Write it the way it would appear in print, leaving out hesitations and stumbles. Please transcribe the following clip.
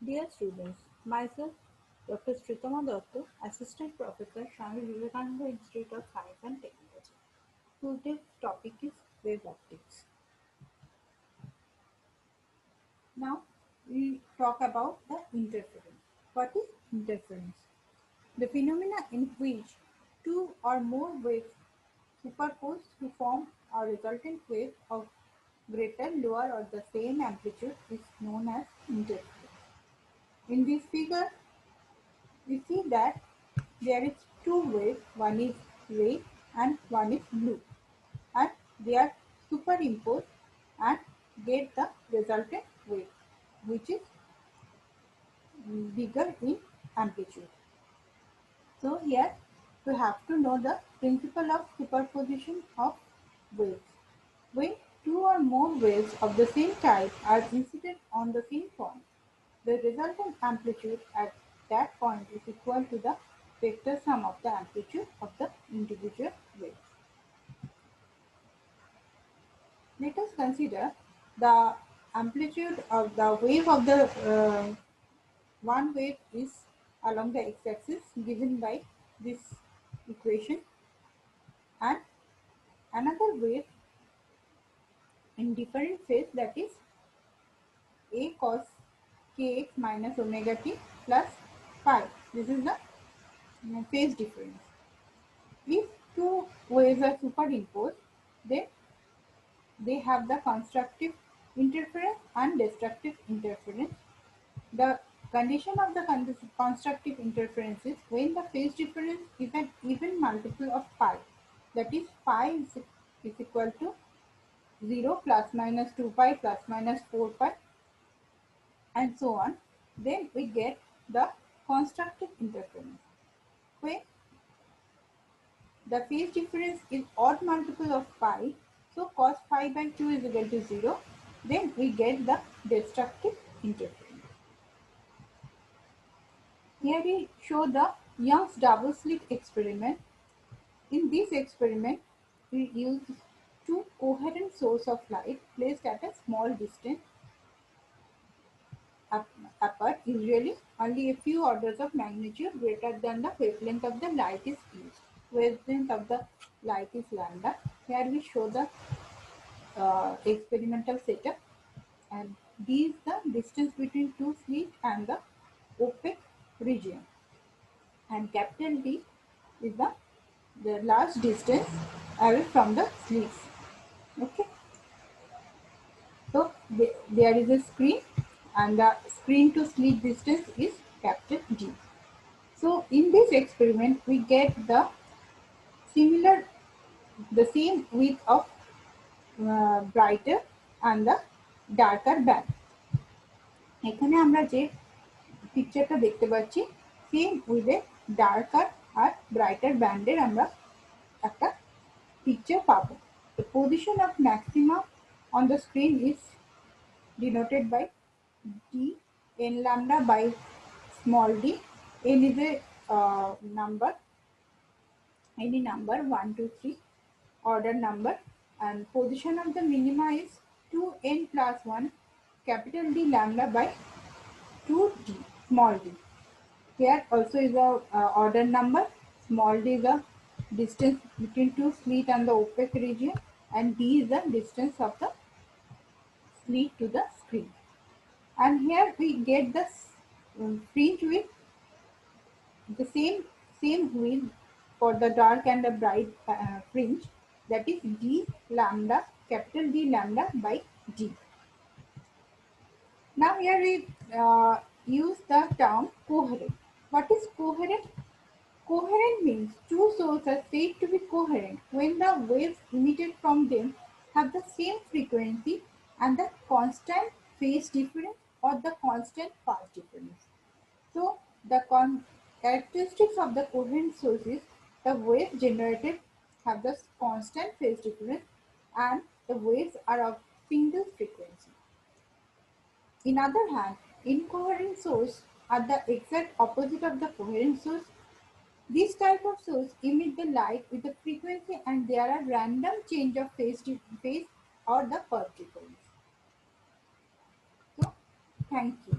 Dear students, myself Dr. Sritama Datta, Assistant Professor, Swami Vivekananda Institute of Science and Technology. Today's topic is wave optics. Now we talk about the interference. What is interference? The phenomena in which two or more waves superpose to form a resultant wave of greater, lower or the same amplitude is known as interference. In this figure, we see that there is two waves, one is red and one is blue, and they are superimposed and get the resultant wave, which is bigger in amplitude. So here we have to know the principle of superposition of waves. When two or more waves of the same type are incident on the same point, the resultant amplitude at that point is equal to the vector sum of the amplitude of the individual waves. Let us consider the amplitude of the wave of the one wave is along the x-axis given by this equation, and another wave in different phase, that is a cos kx minus omega t plus phi. This is the phase difference. If two waves are superimposed, then they have the constructive interference and destructive interference. The condition of the constructive interference is when the phase difference is an even multiple of pi, that is phi is equal to 0 plus minus 2 pi plus minus 4 pi and so on, then we get the constructive interference. When the phase difference is odd multiple of pi, so cos phi by 2 is equal to 0, then we get the destructive interference. Here we show the Young's double slit experiment. In this experiment, we use two coherent sources of light placed at a small distance apart, usually only a few orders of magnitude greater than the wavelength of the light is used. Wavelength of the light is lambda. Here we show the experimental setup, and D is the distance between two slits and the opaque region, and capital D is the large distance away from the slits. Okay, so there is a screen, and the screen to slit distance is capital D. So in this experiment we get the same width of brighter and the darker band. এখানে আমরা যে পিকচারটা দেখতে পাচ্ছি, same with a darker আর brighter ব্যান্ডের আমরা একটা পিকচার পাবো। The position of maxima on the screen is denoted by d n lambda by small d. N is a number, any number 1, 2, 3 order number, and position of the minima is 2n plus 1 capital D lambda by 2d small d. Here also is a order number. Small d is the distance between two slit and the opaque region, and d is the distance of the slit to the screen. And here we get the fringe width, the same width for the dark and the bright fringe, that is d lambda, capital D lambda by d. Now here we use the term coherent. What is coherent? Coherent means two sources are said to be coherent when the waves emitted from them have the same frequency and the constant phase difference or the constant path difference. So the characteristics of the coherent source is the wave generated have the constant phase difference and the waves are of single frequency. In other hand, incoherent source are the exact opposite of the coherent source. This type of source emit the light with the frequency and there are random change of phase or the path difference. So, thank you.